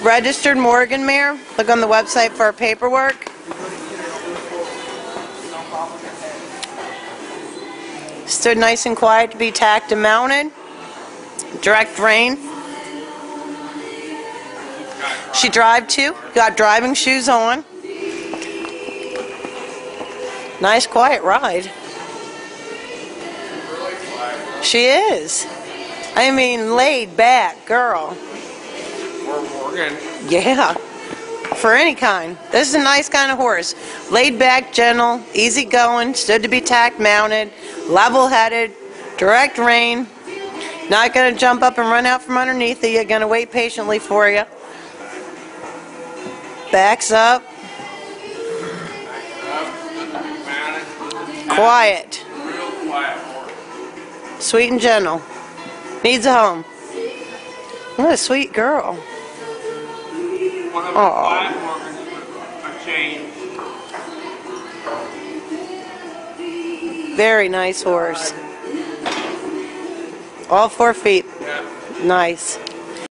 Registered Morgan mare. Look on the website for our paperwork. Stood nice and quiet to be tacked and mounted. Direct rein. She drive too. Got driving shoes on. Nice quiet ride. She is. I mean, laid back girl. We're working. Yeah. For any kind. This is a nice kind of horse. Laid back, gentle, easy going, stood to be tacked, mounted, level headed, direct rein. Not going to jump up and run out from underneath you. You're going to wait patiently for you. Backs up. Quiet. Real quiet horse. Sweet and gentle. Needs a home. What a sweet girl. One of the Aw. quiet Morgans with a chain. Very nice horse. All 4 feet. Yeah. Nice.